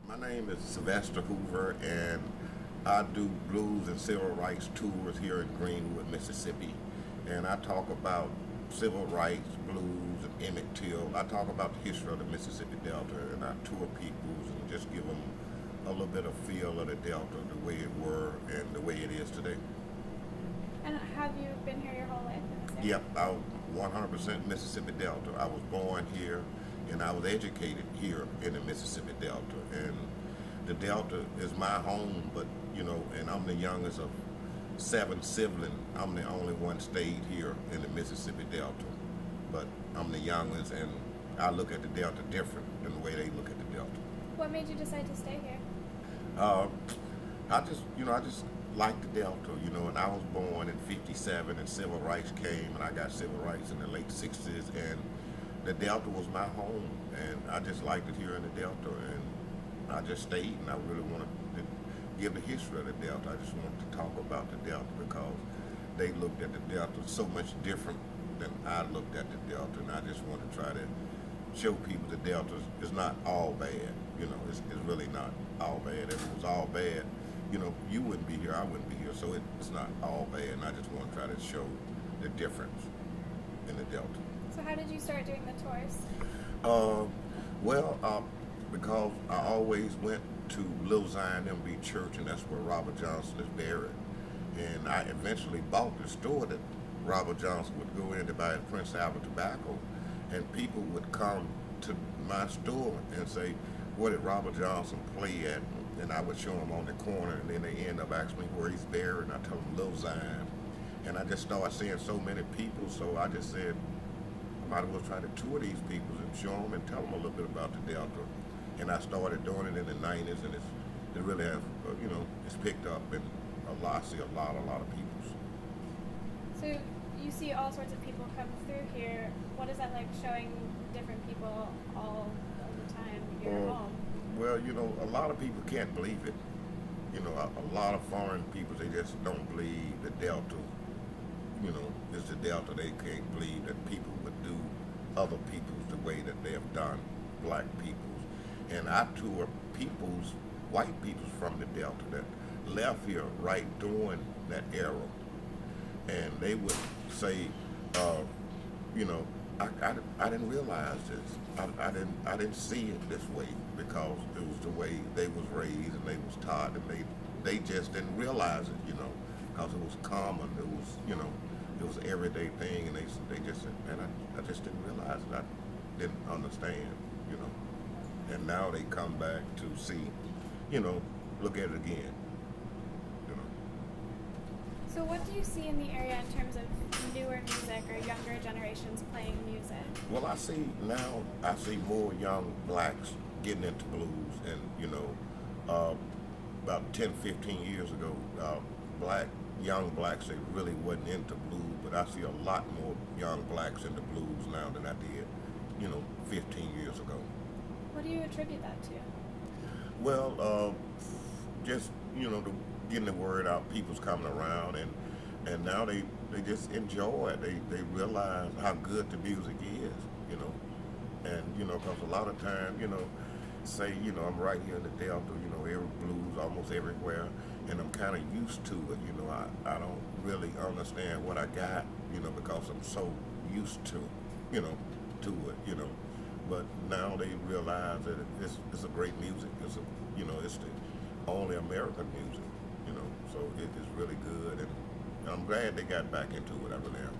My name is Sylvester Hoover, and I do blues and civil rights tours here in Greenwood, Mississippi. And I talk about civil rights, blues, and Emmett Till. I talk about the history of the Mississippi Delta, and I tour peoples and just give them a little bit of feel of the Delta, the way it were and the way it is today. And have you been here your whole life in this area? Yep, I was 100% Mississippi Delta. I was born here, and I was educated here in the Mississippi Delta. And the Delta is my home, but and I'm the youngest of 7 siblings. I'm the only one stayed here in the Mississippi Delta, but I'm the youngest, and I look at the Delta different than the way they look at the Delta. What made you decide to stay here? I just like the Delta, and I was born in '57, and civil rights came, and I got civil rights in the late '60s, and the Delta was my home, and I just liked it here in the Delta, and I just stayed, and I really wanted to give the history of the Delta. I just wanted to talk about the Delta because they looked at the Delta so much different than I looked at the Delta, and I just want to try to show people the Delta is not all bad. It's really not all bad. If it was all bad, you wouldn't be here, I wouldn't be here, so it's not all bad, and I just want to try to show the difference in the Delta. So how did you start doing the tours? Because I always went to Little Zion MB Church, and that's where Robert Johnson is buried. And I eventually bought the store that Robert Johnson would go in to buy at Prince Albert Tobacco, and people would come to my store and say, "What did Robert Johnson play at?" And I would show them on the corner, and then they end up asking me where he's buried, and I tell them Little Zion. And I just started seeing so many people, so I just said, I might as well try to tour these people and show them and tell them a little bit about the Delta. And I started doing it in the '90s, and it really has, it's picked up, and I see a lot of people. So you see all sorts of people come through here. What is that like, showing different people all the time your home? Well, a lot of people can't believe it. A lot of foreign people, they just don't believe the Delta, is the Delta. They can't believe that people would do other peoples the way that they have done black peoples. And I tour white peoples from the Delta that left here right during that era. And they would say, I didn't realize this. I didn't see it this way, because it was the way they was raised and they was taught, and they just didn't realize it, because it was common. It was, it was an everyday thing, and they just said, man, I just didn't realize it. I didn't understand, And now they come back to see, look at it again, So what do you see in the area in terms of newer music or younger generations playing music? Well, I see more young blacks getting into blues, and about 10, 15 years ago, young blacks, they really wasn't into blues, but I see a lot more young blacks into blues now than I did, 15 years ago. What do you attribute that to? Well, just getting the word out, people's coming around, and now they just enjoy it. They realize how good the music is, and because a lot of times, say, I'm right here in the Delta, every blues almost everywhere, and I'm kind of used to it. I don't really understand what I got, because I'm so used to, to it, But now they realize that it's a great music. It's the only American music, so it is really good, and I'm glad they got back into it. I really am.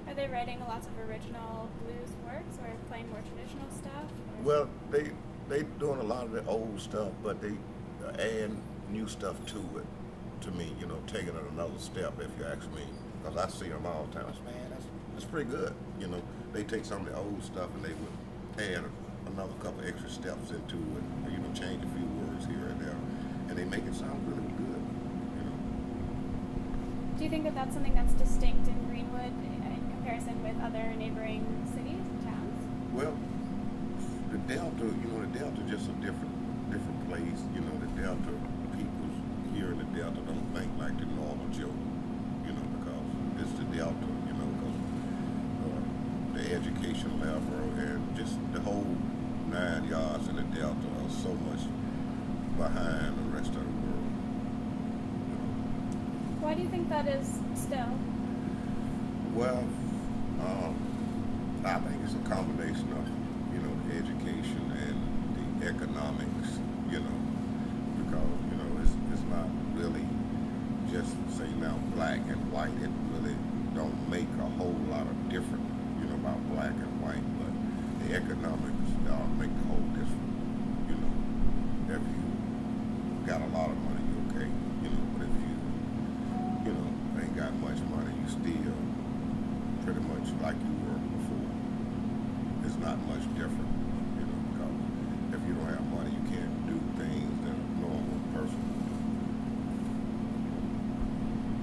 Are they writing lots of original blues works or playing more traditional stuff? Well, they doing a lot of the old stuff, but they add new stuff to it. To me, taking it another step, if you ask me, because I see them all the time. I say, man, that's pretty good. They take some of the old stuff and they would add another couple extra steps into it, change a few words here and there, and they make it sound really good. Do you think that that's something that's distinct in Greenwood in comparison with other neighboring cities and towns? Well, the Delta, the Delta is just a different place. The Delta, people here in the Delta don't think like the normal Joe, because it's the Delta, because the education level and just the whole 9 yards in the Delta are so much behind the rest of the world. Why do you think that is still? Well, I think it's a combination of, the education and the economics, because, it's not really just, say now, black and white. It really don't make a whole lot of difference, about black and white, but the economics make the whole difference, If you got a lot of money, you're okay, but if you ain't got much money, you still pretty much like you were before. It's not much different, because if you don't have money, you can't do things that a normal person would do.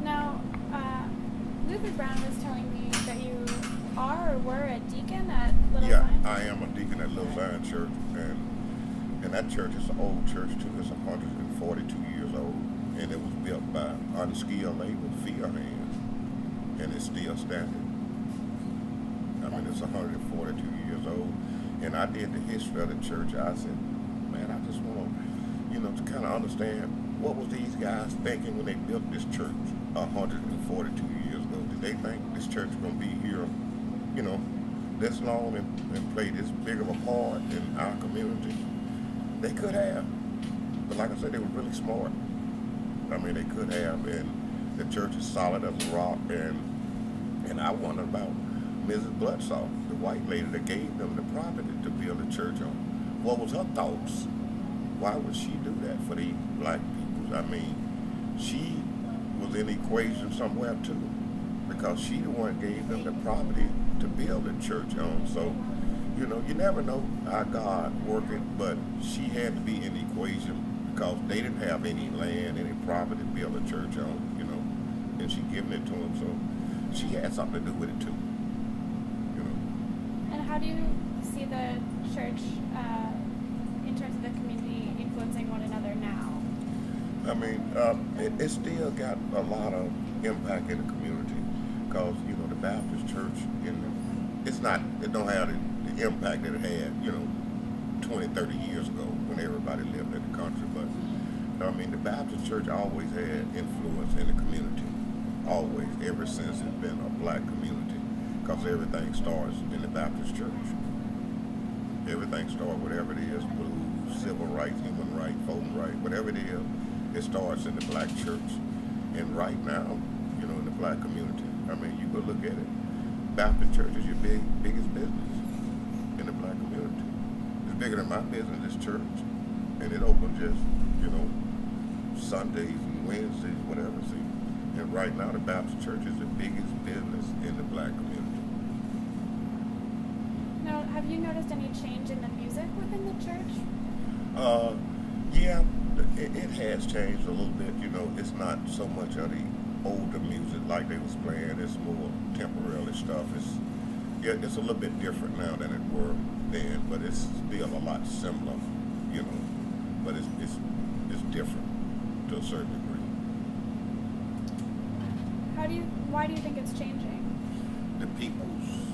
Now, Luther Brown was telling me that you are or were a deacon at Little Zion? I am a deacon at Little Zion Church, and that church is an old church too. It's 142 years old, and it was built by unskilled labor, field hands, and it's still standing. I mean, it's 142 years old, and I did the history of the church. I said, man, I just want to, to kind of understand what was these guys thinking when they built this church 142 years ago. Did they think this church was going to be here, this long and play this big of a part in our community? They could have, but like I said, they were really smart. I mean, they could have, and the church is solid as a rock, and I wonder about Mrs. Bloodsaw, the white lady that gave them the property to build a church on. What was her thoughts? Why would she do that for these black people? I mean, she was in the equation somewhere too, because she the one gave them the property to build a church on. So, you never know how God worked it, but she had to be in the equation because they didn't have any land, any property to build a church on, and she giving it to them. So she had something to do with it too. And how do you see the church in terms of the community influencing one another now? I mean, it still got a lot of impact in the community because, the Baptist church, it don't have the impact that it had, 20, 30 years ago when everybody lived in the country. But, I mean, the Baptist church always had influence in the community, always, ever since it's been a black community, because everything starts in the Baptist church. Everything starts, whatever it is, blues, civil rights, human rights, voting rights, whatever it is, it starts in the black church. And right now, in the black community, I mean, you go look at it, Baptist church is your biggest business in the black community. It's bigger than my business, this church. And it opens just, Sundays and Wednesdays, whatever. See, and right now, the Baptist church is the biggest business in the black community. Now, have you noticed any change in the music within the church? Yeah, it has changed a little bit. It's not so much of the older music like they was playing. It's more temporary stuff. It's a little bit different now than it were then, but it's still a lot similar, but it's different to a certain degree. Why do you think it's changing? The people's